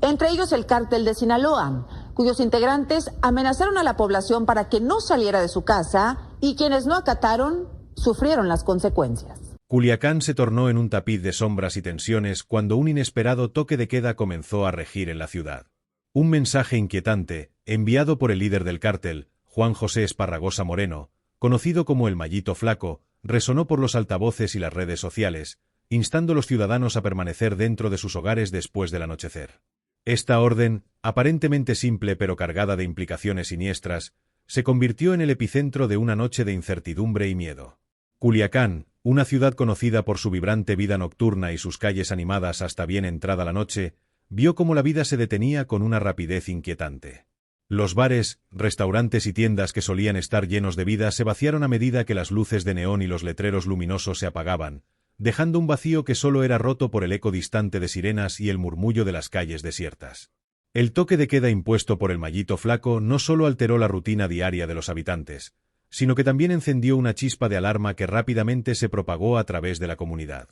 entre ellos el cártel de Sinaloa, cuyos integrantes amenazaron a la población para que no saliera de su casa y quienes no acataron sufrieron las consecuencias. Culiacán se tornó en un tapiz de sombras y tensiones cuando un inesperado toque de queda comenzó a regir en la ciudad. Un mensaje inquietante, enviado por el líder del cártel, Juan José Esparragosa Moreno, conocido como el Mallito Flaco, resonó por los altavoces y las redes sociales, instando a los ciudadanos a permanecer dentro de sus hogares después del anochecer. Esta orden, aparentemente simple pero cargada de implicaciones siniestras, se convirtió en el epicentro de una noche de incertidumbre y miedo. Culiacán, una ciudad conocida por su vibrante vida nocturna y sus calles animadas hasta bien entrada la noche, vio cómo la vida se detenía con una rapidez inquietante. Los bares, restaurantes y tiendas que solían estar llenos de vida se vaciaron a medida que las luces de neón y los letreros luminosos se apagaban, dejando un vacío que solo era roto por el eco distante de sirenas y el murmullo de las calles desiertas. El toque de queda impuesto por el Mallito Flaco no solo alteró la rutina diaria de los habitantes, sino que también encendió una chispa de alarma que rápidamente se propagó a través de la comunidad.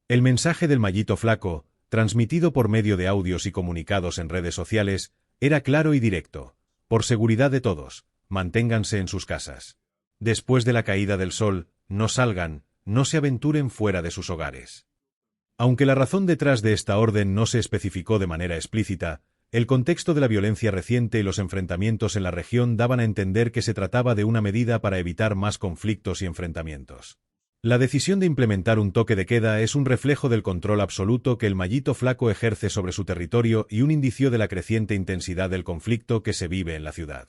El mensaje del Mallito Flaco, transmitido por medio de audios y comunicados en redes sociales, era claro y directo: por seguridad de todos, manténganse en sus casas. Después de la caída del sol, no salgan, no se aventuren fuera de sus hogares. Aunque la razón detrás de esta orden no se especificó de manera explícita, el contexto de la violencia reciente y los enfrentamientos en la región daban a entender que se trataba de una medida para evitar más conflictos y enfrentamientos. La decisión de implementar un toque de queda es un reflejo del control absoluto que el Mallito Flaco ejerce sobre su territorio y un indicio de la creciente intensidad del conflicto que se vive en la ciudad.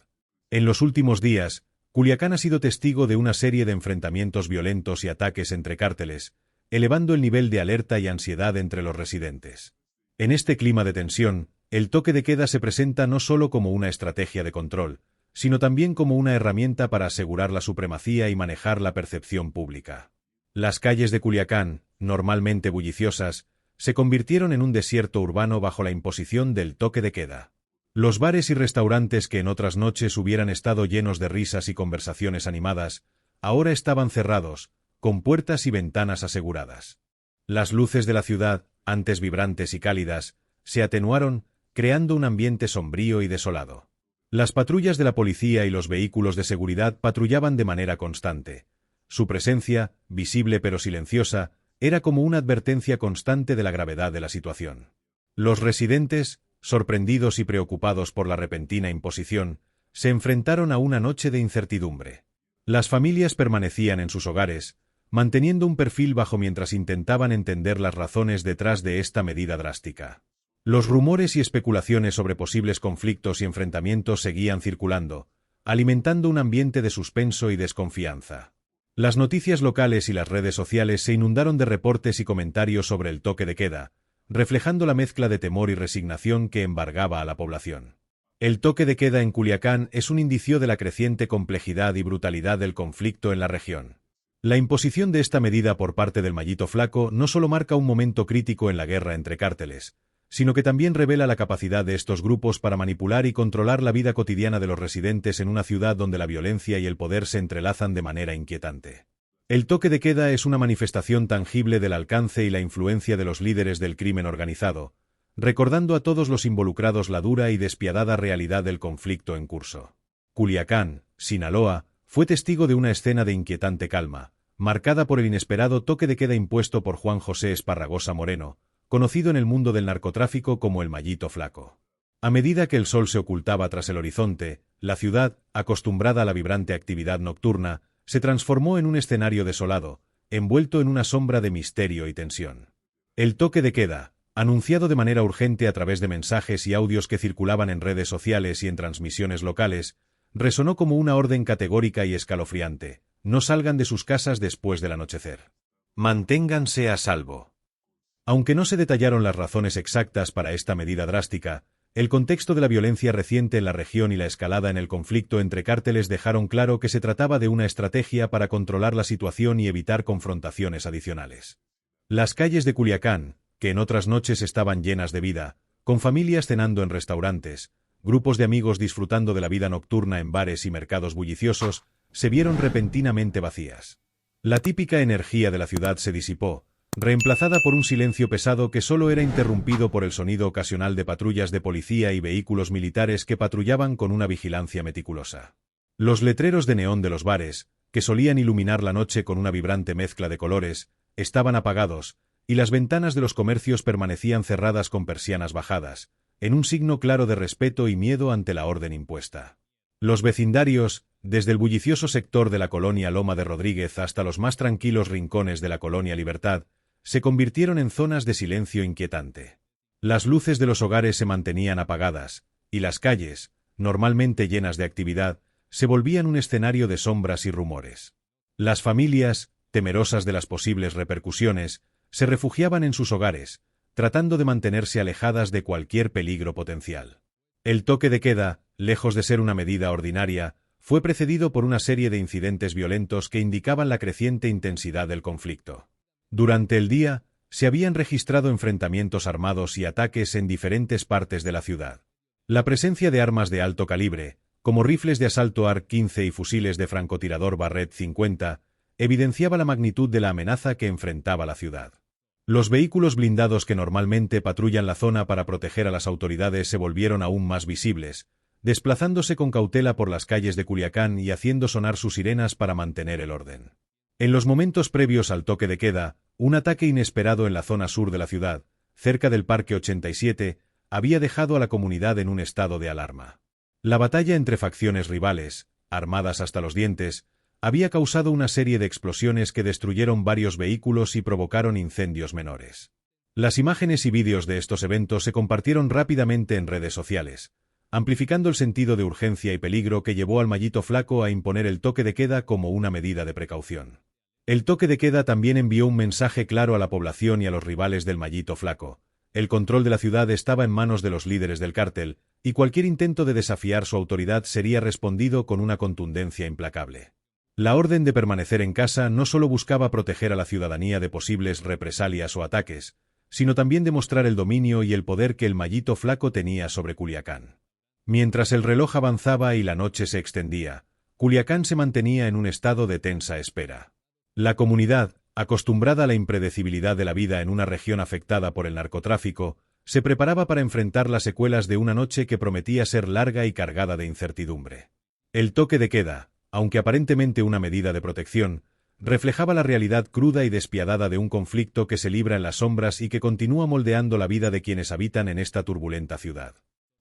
En los últimos días, Culiacán ha sido testigo de una serie de enfrentamientos violentos y ataques entre cárteles, elevando el nivel de alerta y ansiedad entre los residentes. En este clima de tensión, el toque de queda se presenta no solo como una estrategia de control, sino también como una herramienta para asegurar la supremacía y manejar la percepción pública. Las calles de Culiacán, normalmente bulliciosas, se convirtieron en un desierto urbano bajo la imposición del toque de queda. Los bares y restaurantes que en otras noches hubieran estado llenos de risas y conversaciones animadas, ahora estaban cerrados, con puertas y ventanas aseguradas. Las luces de la ciudad, antes vibrantes y cálidas, se atenuaron, creando un ambiente sombrío y desolado. Las patrullas de la policía y los vehículos de seguridad patrullaban de manera constante. Su presencia, visible pero silenciosa, era como una advertencia constante de la gravedad de la situación. Los residentes, sorprendidos y preocupados por la repentina imposición, se enfrentaron a una noche de incertidumbre. Las familias permanecían en sus hogares, manteniendo un perfil bajo mientras intentaban entender las razones detrás de esta medida drástica. Los rumores y especulaciones sobre posibles conflictos y enfrentamientos seguían circulando, alimentando un ambiente de suspenso y desconfianza. Las noticias locales y las redes sociales se inundaron de reportes y comentarios sobre el toque de queda, reflejando la mezcla de temor y resignación que embargaba a la población. El toque de queda en Culiacán es un indicio de la creciente complejidad y brutalidad del conflicto en la región. La imposición de esta medida por parte del Mallito Flaco no solo marca un momento crítico en la guerra entre cárteles, sino que también revela la capacidad de estos grupos para manipular y controlar la vida cotidiana de los residentes en una ciudad donde la violencia y el poder se entrelazan de manera inquietante. El toque de queda es una manifestación tangible del alcance y la influencia de los líderes del crimen organizado, recordando a todos los involucrados la dura y despiadada realidad del conflicto en curso. Culiacán, Sinaloa, fue testigo de una escena de inquietante calma, marcada por el inesperado toque de queda impuesto por Juan José Esparragosa Moreno, conocido en el mundo del narcotráfico como el Mallito Flaco. A medida que el sol se ocultaba tras el horizonte, la ciudad, acostumbrada a la vibrante actividad nocturna, se transformó en un escenario desolado, envuelto en una sombra de misterio y tensión. El toque de queda, anunciado de manera urgente a través de mensajes y audios que circulaban en redes sociales y en transmisiones locales, resonó como una orden categórica y escalofriante: no salgan de sus casas después del anochecer. Manténganse a salvo. Aunque no se detallaron las razones exactas para esta medida drástica, el contexto de la violencia reciente en la región y la escalada en el conflicto entre cárteles dejaron claro que se trataba de una estrategia para controlar la situación y evitar confrontaciones adicionales. Las calles de Culiacán, que en otras noches estaban llenas de vida, con familias cenando en restaurantes, grupos de amigos disfrutando de la vida nocturna en bares y mercados bulliciosos, se vieron repentinamente vacías. La típica energía de la ciudad se disipó, reemplazada por un silencio pesado que solo era interrumpido por el sonido ocasional de patrullas de policía y vehículos militares que patrullaban con una vigilancia meticulosa. Los letreros de neón de los bares, que solían iluminar la noche con una vibrante mezcla de colores, estaban apagados, y las ventanas de los comercios permanecían cerradas con persianas bajadas, en un signo claro de respeto y miedo ante la orden impuesta. Los vecindarios, desde el bullicioso sector de la colonia Loma de Rodríguez hasta los más tranquilos rincones de la colonia Libertad, se convirtieron en zonas de silencio inquietante. Las luces de los hogares se mantenían apagadas, y las calles, normalmente llenas de actividad, se volvían un escenario de sombras y rumores. Las familias, temerosas de las posibles repercusiones, se refugiaban en sus hogares, tratando de mantenerse alejadas de cualquier peligro potencial. El toque de queda, lejos de ser una medida ordinaria, fue precedido por una serie de incidentes violentos que indicaban la creciente intensidad del conflicto. Durante el día, se habían registrado enfrentamientos armados y ataques en diferentes partes de la ciudad. La presencia de armas de alto calibre, como rifles de asalto AR-15 y fusiles de francotirador Barrett 50, evidenciaba la magnitud de la amenaza que enfrentaba la ciudad. Los vehículos blindados que normalmente patrullan la zona para proteger a las autoridades se volvieron aún más visibles, desplazándose con cautela por las calles de Culiacán y haciendo sonar sus sirenas para mantener el orden. En los momentos previos al toque de queda, un ataque inesperado en la zona sur de la ciudad, cerca del Parque 87, había dejado a la comunidad en un estado de alarma. La batalla entre facciones rivales, armadas hasta los dientes, había causado una serie de explosiones que destruyeron varios vehículos y provocaron incendios menores. Las imágenes y vídeos de estos eventos se compartieron rápidamente en redes sociales, amplificando el sentido de urgencia y peligro que llevó al Mallito Flaco a imponer el toque de queda como una medida de precaución. El toque de queda también envió un mensaje claro a la población y a los rivales del Mallito Flaco. El control de la ciudad estaba en manos de los líderes del cártel, y cualquier intento de desafiar su autoridad sería respondido con una contundencia implacable. La orden de permanecer en casa no solo buscaba proteger a la ciudadanía de posibles represalias o ataques, sino también demostrar el dominio y el poder que el Mallito Flaco tenía sobre Culiacán. Mientras el reloj avanzaba y la noche se extendía, Culiacán se mantenía en un estado de tensa espera. La comunidad, acostumbrada a la impredecibilidad de la vida en una región afectada por el narcotráfico, se preparaba para enfrentar las secuelas de una noche que prometía ser larga y cargada de incertidumbre. El toque de queda, aunque aparentemente una medida de protección, reflejaba la realidad cruda y despiadada de un conflicto que se libra en las sombras y que continúa moldeando la vida de quienes habitan en esta turbulenta ciudad.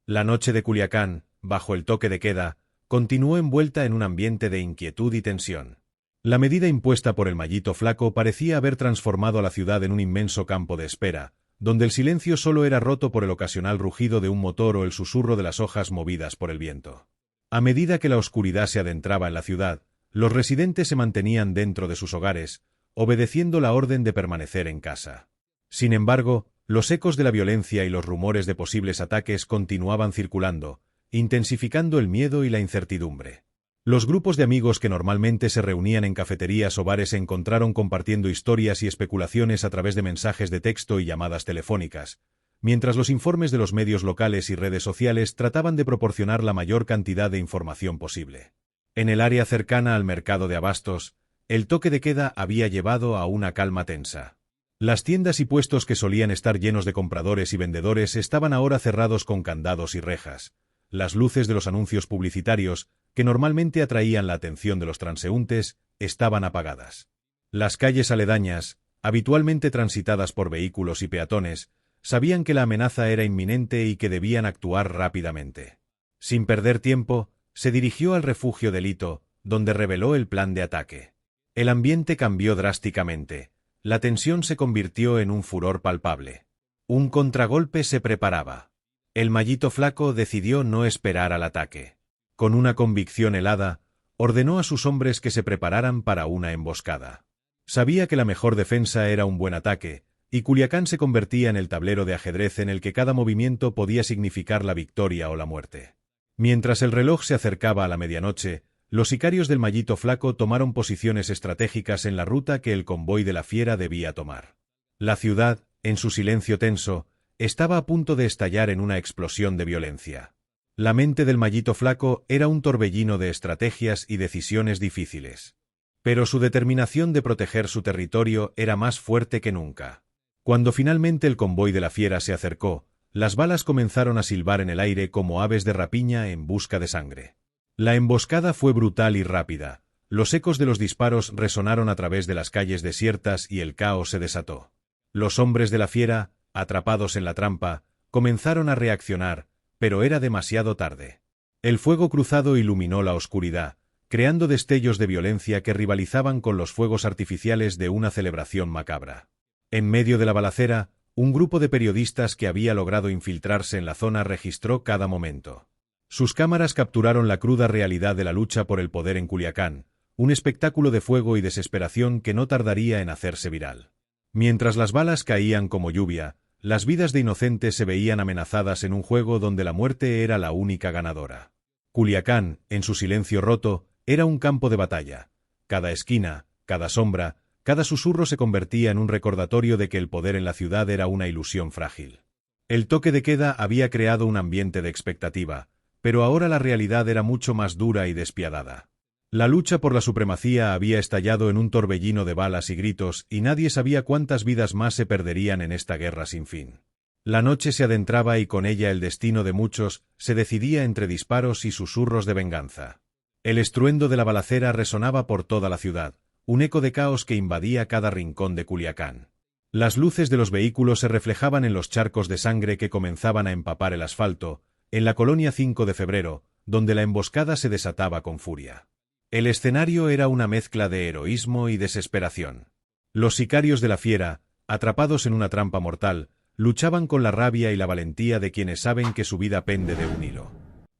La noche de Culiacán, bajo el toque de queda, continuó envuelta en un ambiente de inquietud y tensión. La medida impuesta por el Mallito Flaco parecía haber transformado a la ciudad en un inmenso campo de espera, donde el silencio solo era roto por el ocasional rugido de un motor o el susurro de las hojas movidas por el viento. A medida que la oscuridad se adentraba en la ciudad, los residentes se mantenían dentro de sus hogares, obedeciendo la orden de permanecer en casa. Sin embargo, los ecos de la violencia y los rumores de posibles ataques continuaban circulando, intensificando el miedo y la incertidumbre. Los grupos de amigos que normalmente se reunían en cafeterías o bares se encontraron compartiendo historias y especulaciones a través de mensajes de texto y llamadas telefónicas, mientras los informes de los medios locales y redes sociales trataban de proporcionar la mayor cantidad de información posible. En el área cercana al mercado de abastos, el toque de queda había llevado a una calma tensa. Las tiendas y puestos que solían estar llenos de compradores y vendedores estaban ahora cerrados con candados y rejas. Las luces de los anuncios publicitarios, que normalmente atraían la atención de los transeúntes, estaban apagadas. Las calles aledañas, habitualmente transitadas por vehículos y peatones, sabían que la amenaza era inminente y que debían actuar rápidamente. Sin perder tiempo, se dirigió al refugio del Hito, donde reveló el plan de ataque. El ambiente cambió drásticamente. La tensión se convirtió en un furor palpable. Un contragolpe se preparaba. El Mallito Flaco decidió no esperar al ataque. Con una convicción helada, ordenó a sus hombres que se prepararan para una emboscada. Sabía que la mejor defensa era un buen ataque, y Culiacán se convertía en el tablero de ajedrez en el que cada movimiento podía significar la victoria o la muerte. Mientras el reloj se acercaba a la medianoche, los sicarios del Mallito Flaco tomaron posiciones estratégicas en la ruta que el convoy de la Fiera debía tomar. La ciudad, en su silencio tenso, estaba a punto de estallar en una explosión de violencia. La mente del Mallito Flaco era un torbellino de estrategias y decisiones difíciles. Pero su determinación de proteger su territorio era más fuerte que nunca. Cuando finalmente el convoy de la fiera se acercó, las balas comenzaron a silbar en el aire como aves de rapiña en busca de sangre. La emboscada fue brutal y rápida. Los ecos de los disparos resonaron a través de las calles desiertas y el caos se desató. Los hombres de la fiera, atrapados en la trampa, comenzaron a reaccionar, pero era demasiado tarde. El fuego cruzado iluminó la oscuridad, creando destellos de violencia que rivalizaban con los fuegos artificiales de una celebración macabra. En medio de la balacera, un grupo de periodistas que había logrado infiltrarse en la zona registró cada momento. Sus cámaras capturaron la cruda realidad de la lucha por el poder en Culiacán, un espectáculo de fuego y desesperación que no tardaría en hacerse viral. Mientras las balas caían como lluvia, las vidas de inocentes se veían amenazadas en un juego donde la muerte era la única ganadora. Culiacán, en su silencio roto, era un campo de batalla. Cada esquina, cada sombra, cada susurro se convertía en un recordatorio de que el poder en la ciudad era una ilusión frágil. El toque de queda había creado un ambiente de expectativa, pero ahora la realidad era mucho más dura y despiadada. La lucha por la supremacía había estallado en un torbellino de balas y gritos, y nadie sabía cuántas vidas más se perderían en esta guerra sin fin. La noche se adentraba y con ella el destino de muchos se decidía entre disparos y susurros de venganza. El estruendo de la balacera resonaba por toda la ciudad, un eco de caos que invadía cada rincón de Culiacán. Las luces de los vehículos se reflejaban en los charcos de sangre que comenzaban a empapar el asfalto, en la colonia 5 de febrero, donde la emboscada se desataba con furia. El escenario era una mezcla de heroísmo y desesperación. Los sicarios de la fiera, atrapados en una trampa mortal, luchaban con la rabia y la valentía de quienes saben que su vida pende de un hilo.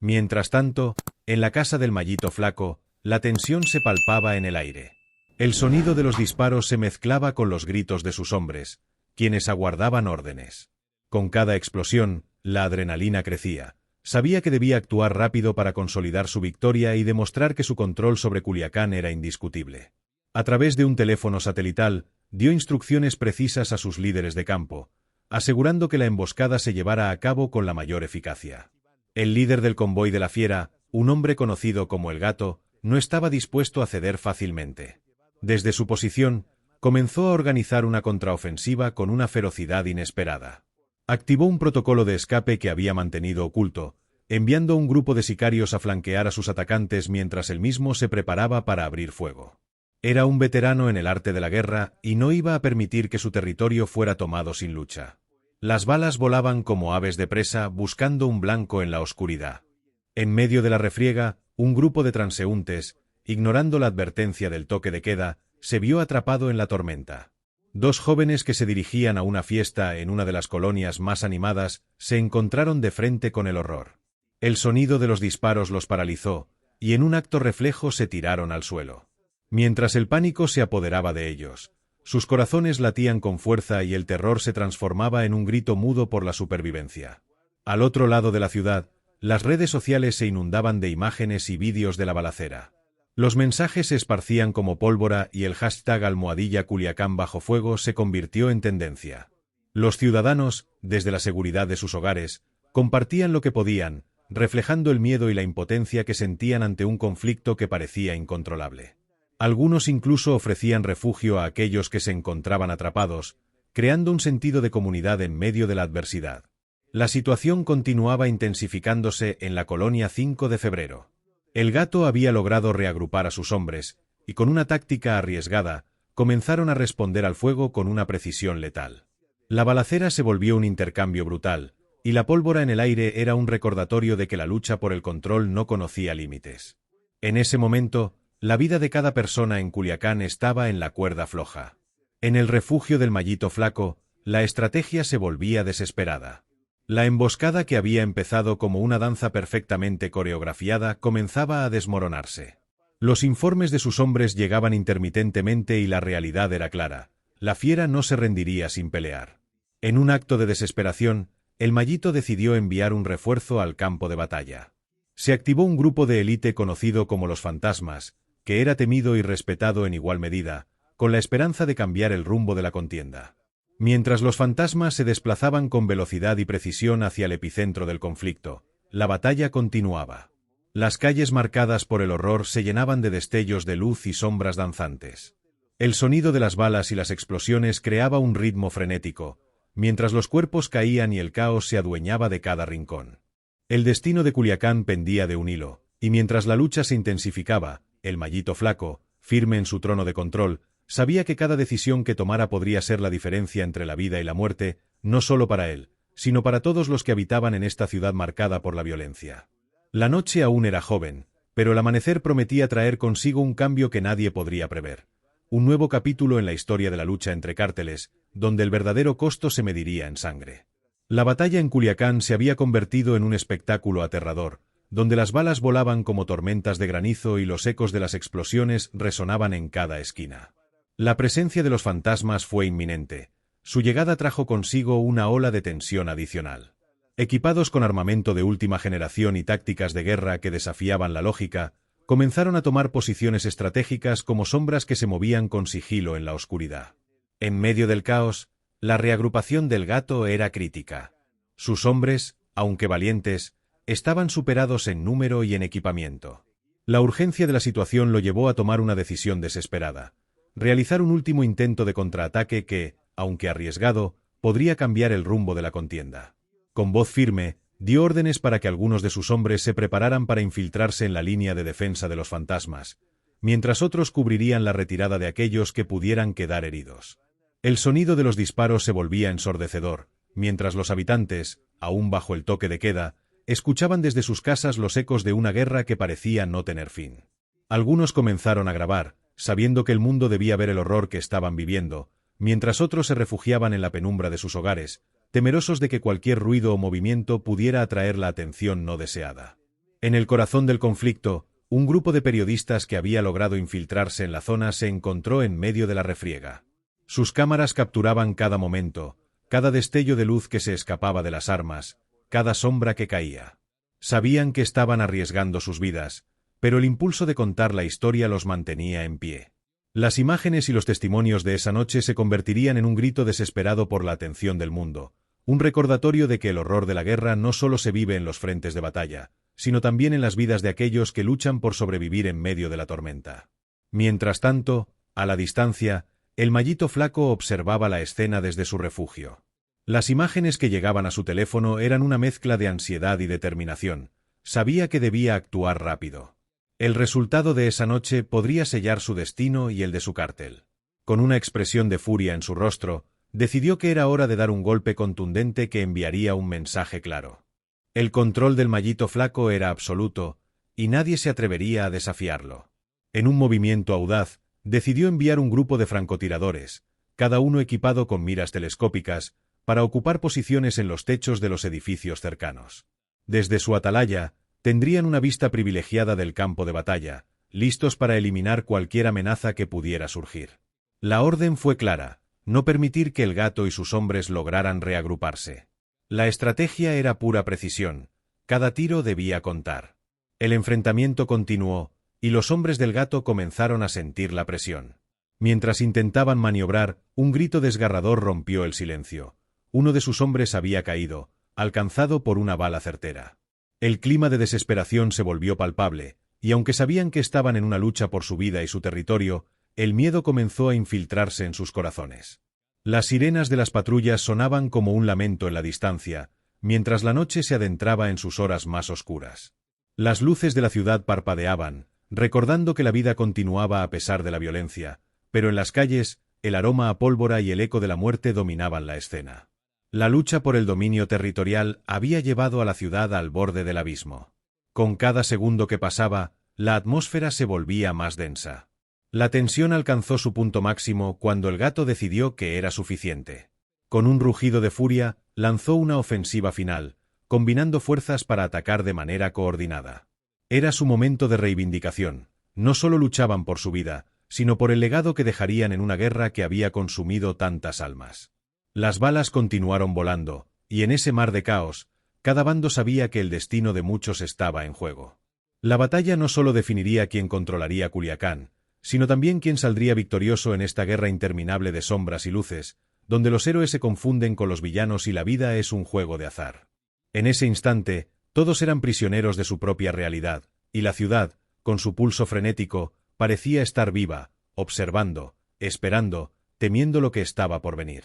Mientras tanto, en la casa del Mallito Flaco, la tensión se palpaba en el aire. El sonido de los disparos se mezclaba con los gritos de sus hombres, quienes aguardaban órdenes. Con cada explosión, la adrenalina crecía. Sabía que debía actuar rápido para consolidar su victoria y demostrar que su control sobre Culiacán era indiscutible. A través de un teléfono satelital, dio instrucciones precisas a sus líderes de campo, asegurando que la emboscada se llevara a cabo con la mayor eficacia. El líder del convoy de la fiera, un hombre conocido como el Gato, no estaba dispuesto a ceder fácilmente. Desde su posición, comenzó a organizar una contraofensiva con una ferocidad inesperada. Activó un protocolo de escape que había mantenido oculto, enviando un grupo de sicarios a flanquear a sus atacantes mientras él mismo se preparaba para abrir fuego. Era un veterano en el arte de la guerra y no iba a permitir que su territorio fuera tomado sin lucha. Las balas volaban como aves de presa buscando un blanco en la oscuridad. En medio de la refriega, un grupo de transeúntes, ignorando la advertencia del toque de queda, se vio atrapado en la tormenta. Dos jóvenes que se dirigían a una fiesta en una de las colonias más animadas se encontraron de frente con el horror. El sonido de los disparos los paralizó, y en un acto reflejo se tiraron al suelo. Mientras el pánico se apoderaba de ellos, sus corazones latían con fuerza y el terror se transformaba en un grito mudo por la supervivencia. Al otro lado de la ciudad, las redes sociales se inundaban de imágenes y vídeos de la balacera. Los mensajes se esparcían como pólvora y el hashtag #Culiacán bajo fuego se convirtió en tendencia. Los ciudadanos, desde la seguridad de sus hogares, compartían lo que podían, reflejando el miedo y la impotencia que sentían ante un conflicto que parecía incontrolable. Algunos incluso ofrecían refugio a aquellos que se encontraban atrapados, creando un sentido de comunidad en medio de la adversidad. La situación continuaba intensificándose en la colonia 5 de febrero. El Gato había logrado reagrupar a sus hombres, y con una táctica arriesgada, comenzaron a responder al fuego con una precisión letal. La balacera se volvió un intercambio brutal, y la pólvora en el aire era un recordatorio de que la lucha por el control no conocía límites. En ese momento, la vida de cada persona en Culiacán estaba en la cuerda floja. En el refugio del Mallito Flaco, la estrategia se volvía desesperada. La emboscada que había empezado como una danza perfectamente coreografiada comenzaba a desmoronarse. Los informes de sus hombres llegaban intermitentemente y la realidad era clara. La fiera no se rendiría sin pelear. En un acto de desesperación, el Mallito decidió enviar un refuerzo al campo de batalla. Se activó un grupo de élite conocido como los Fantasmas, que era temido y respetado en igual medida, con la esperanza de cambiar el rumbo de la contienda. Mientras los fantasmas se desplazaban con velocidad y precisión hacia el epicentro del conflicto, la batalla continuaba. Las calles marcadas por el horror se llenaban de destellos de luz y sombras danzantes. El sonido de las balas y las explosiones creaba un ritmo frenético, mientras los cuerpos caían y el caos se adueñaba de cada rincón. El destino de Culiacán pendía de un hilo, y mientras la lucha se intensificaba, el Mallito Flaco, firme en su trono de control, sabía que cada decisión que tomara podría ser la diferencia entre la vida y la muerte, no solo para él, sino para todos los que habitaban en esta ciudad marcada por la violencia. La noche aún era joven, pero el amanecer prometía traer consigo un cambio que nadie podría prever. Un nuevo capítulo en la historia de la lucha entre cárteles, donde el verdadero costo se mediría en sangre. La batalla en Culiacán se había convertido en un espectáculo aterrador, donde las balas volaban como tormentas de granizo y los ecos de las explosiones resonaban en cada esquina. La presencia de los fantasmas fue inminente. Su llegada trajo consigo una ola de tensión adicional. Equipados con armamento de última generación y tácticas de guerra que desafiaban la lógica, comenzaron a tomar posiciones estratégicas como sombras que se movían con sigilo en la oscuridad. En medio del caos, la reagrupación del Gato era crítica. Sus hombres, aunque valientes, estaban superados en número y en equipamiento. La urgencia de la situación lo llevó a tomar una decisión desesperada: realizar un último intento de contraataque que, aunque arriesgado, podría cambiar el rumbo de la contienda. Con voz firme, dio órdenes para que algunos de sus hombres se prepararan para infiltrarse en la línea de defensa de los fantasmas, mientras otros cubrirían la retirada de aquellos que pudieran quedar heridos. El sonido de los disparos se volvía ensordecedor, mientras los habitantes, aún bajo el toque de queda, escuchaban desde sus casas los ecos de una guerra que parecía no tener fin. Algunos comenzaron a grabar, sabiendo que el mundo debía ver el horror que estaban viviendo, mientras otros se refugiaban en la penumbra de sus hogares, temerosos de que cualquier ruido o movimiento pudiera atraer la atención no deseada. En el corazón del conflicto, un grupo de periodistas que había logrado infiltrarse en la zona se encontró en medio de la refriega. Sus cámaras capturaban cada momento, cada destello de luz que se escapaba de las armas, cada sombra que caía. Sabían que estaban arriesgando sus vidas, pero el impulso de contar la historia los mantenía en pie. Las imágenes y los testimonios de esa noche se convertirían en un grito desesperado por la atención del mundo, un recordatorio de que el horror de la guerra no solo se vive en los frentes de batalla, sino también en las vidas de aquellos que luchan por sobrevivir en medio de la tormenta. Mientras tanto, a la distancia, el Mallito Flaco observaba la escena desde su refugio. Las imágenes que llegaban a su teléfono eran una mezcla de ansiedad y determinación. Sabía que debía actuar rápido. El resultado de esa noche podría sellar su destino y el de su cártel. Con una expresión de furia en su rostro, decidió que era hora de dar un golpe contundente que enviaría un mensaje claro. El control del Mallito Flaco era absoluto, y nadie se atrevería a desafiarlo. En un movimiento audaz, decidió enviar un grupo de francotiradores, cada uno equipado con miras telescópicas, para ocupar posiciones en los techos de los edificios cercanos. Desde su atalaya, tendrían una vista privilegiada del campo de batalla, listos para eliminar cualquier amenaza que pudiera surgir. La orden fue clara: no permitir que el Gato y sus hombres lograran reagruparse. La estrategia era pura precisión, cada tiro debía contar. El enfrentamiento continuó, y los hombres del Gato comenzaron a sentir la presión. Mientras intentaban maniobrar, un grito desgarrador rompió el silencio. Uno de sus hombres había caído, alcanzado por una bala certera. El clima de desesperación se volvió palpable, y aunque sabían que estaban en una lucha por su vida y su territorio, el miedo comenzó a infiltrarse en sus corazones. Las sirenas de las patrullas sonaban como un lamento en la distancia, mientras la noche se adentraba en sus horas más oscuras. Las luces de la ciudad parpadeaban, recordando que la vida continuaba a pesar de la violencia, pero en las calles, el aroma a pólvora y el eco de la muerte dominaban la escena. La lucha por el dominio territorial había llevado a la ciudad al borde del abismo. Con cada segundo que pasaba, la atmósfera se volvía más densa. La tensión alcanzó su punto máximo cuando el Gato decidió que era suficiente. Con un rugido de furia, lanzó una ofensiva final, combinando fuerzas para atacar de manera coordinada. Era su momento de reivindicación. No solo luchaban por su vida, sino por el legado que dejarían en una guerra que había consumido tantas almas. Las balas continuaron volando, y en ese mar de caos, cada bando sabía que el destino de muchos estaba en juego. La batalla no solo definiría quién controlaría Culiacán, sino también quién saldría victorioso en esta guerra interminable de sombras y luces, donde los héroes se confunden con los villanos y la vida es un juego de azar. En ese instante, todos eran prisioneros de su propia realidad, y la ciudad, con su pulso frenético, parecía estar viva, observando, esperando, temiendo lo que estaba por venir.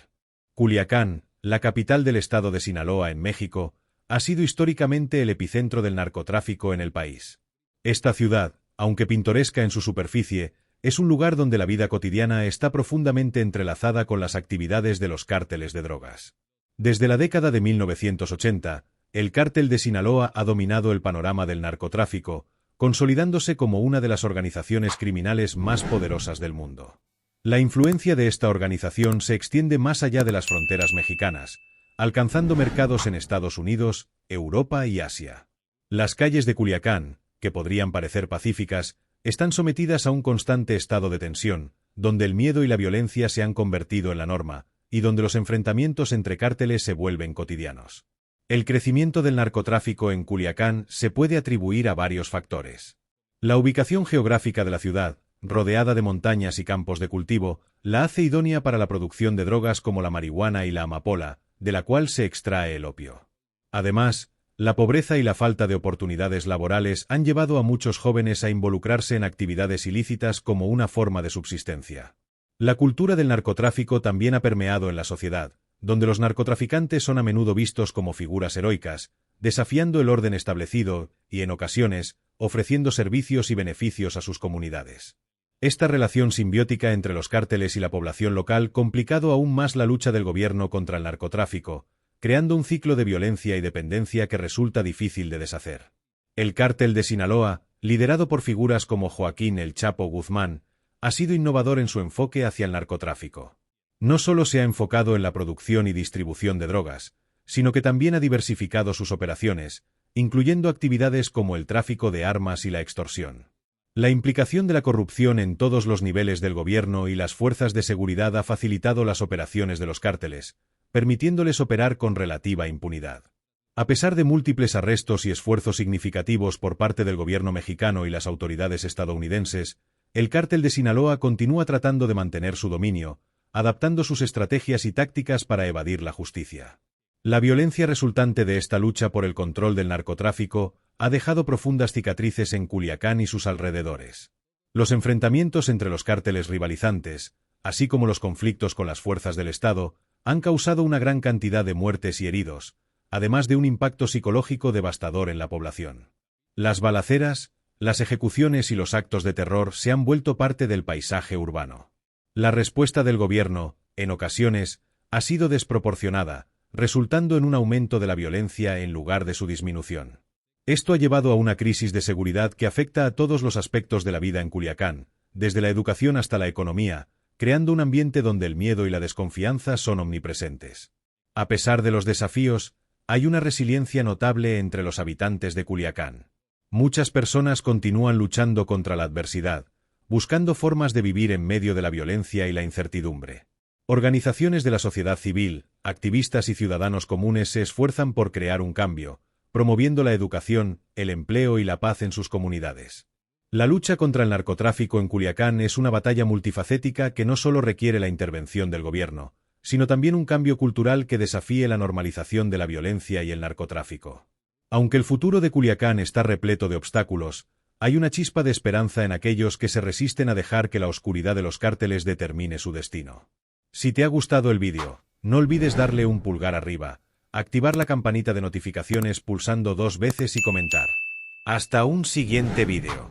Culiacán, la capital del estado de Sinaloa en México, ha sido históricamente el epicentro del narcotráfico en el país. Esta ciudad, aunque pintoresca en su superficie, es un lugar donde la vida cotidiana está profundamente entrelazada con las actividades de los cárteles de drogas. Desde la década de 1980, el cártel de Sinaloa ha dominado el panorama del narcotráfico, consolidándose como una de las organizaciones criminales más poderosas del mundo. La influencia de esta organización se extiende más allá de las fronteras mexicanas, alcanzando mercados en Estados Unidos, Europa y Asia. Las calles de Culiacán, que podrían parecer pacíficas, están sometidas a un constante estado de tensión, donde el miedo y la violencia se han convertido en la norma, y donde los enfrentamientos entre cárteles se vuelven cotidianos. El crecimiento del narcotráfico en Culiacán se puede atribuir a varios factores. La ubicación geográfica de la ciudad, rodeada de montañas y campos de cultivo, la hace idónea para la producción de drogas como la marihuana y la amapola, de la cual se extrae el opio. Además, la pobreza y la falta de oportunidades laborales han llevado a muchos jóvenes a involucrarse en actividades ilícitas como una forma de subsistencia. La cultura del narcotráfico también ha permeado en la sociedad, donde los narcotraficantes son a menudo vistos como figuras heroicas, desafiando el orden establecido y, en ocasiones, ofreciendo servicios y beneficios a sus comunidades. Esta relación simbiótica entre los cárteles y la población local complicado aún más la lucha del gobierno contra el narcotráfico, creando un ciclo de violencia y dependencia que resulta difícil de deshacer. El cártel de Sinaloa, liderado por figuras como Joaquín El Chapo Guzmán, ha sido innovador en su enfoque hacia el narcotráfico. No solo se ha enfocado en la producción y distribución de drogas, sino que también ha diversificado sus operaciones, incluyendo actividades como el tráfico de armas y la extorsión. La implicación de la corrupción en todos los niveles del gobierno y las fuerzas de seguridad ha facilitado las operaciones de los cárteles, permitiéndoles operar con relativa impunidad. A pesar de múltiples arrestos y esfuerzos significativos por parte del gobierno mexicano y las autoridades estadounidenses, el cártel de Sinaloa continúa tratando de mantener su dominio, adaptando sus estrategias y tácticas para evadir la justicia. La violencia resultante de esta lucha por el control del narcotráfico ha dejado profundas cicatrices en Culiacán y sus alrededores. Los enfrentamientos entre los cárteles rivalizantes, así como los conflictos con las fuerzas del Estado, han causado una gran cantidad de muertes y heridos, además de un impacto psicológico devastador en la población. Las balaceras, las ejecuciones y los actos de terror se han vuelto parte del paisaje urbano. La respuesta del gobierno, en ocasiones, ha sido desproporcionada, resultando en un aumento de la violencia en lugar de su disminución. Esto ha llevado a una crisis de seguridad que afecta a todos los aspectos de la vida en Culiacán, desde la educación hasta la economía, creando un ambiente donde el miedo y la desconfianza son omnipresentes. A pesar de los desafíos, hay una resiliencia notable entre los habitantes de Culiacán. Muchas personas continúan luchando contra la adversidad, buscando formas de vivir en medio de la violencia y la incertidumbre. Organizaciones de la sociedad civil, activistas y ciudadanos comunes se esfuerzan por crear un cambio, promoviendo la educación, el empleo y la paz en sus comunidades. La lucha contra el narcotráfico en Culiacán es una batalla multifacética que no solo requiere la intervención del gobierno, sino también un cambio cultural que desafíe la normalización de la violencia y el narcotráfico. Aunque el futuro de Culiacán está repleto de obstáculos, hay una chispa de esperanza en aquellos que se resisten a dejar que la oscuridad de los cárteles determine su destino. Si te ha gustado el vídeo, no olvides darle un pulgar arriba, activar la campanita de notificaciones pulsando 2 veces y comentar. Hasta un siguiente vídeo.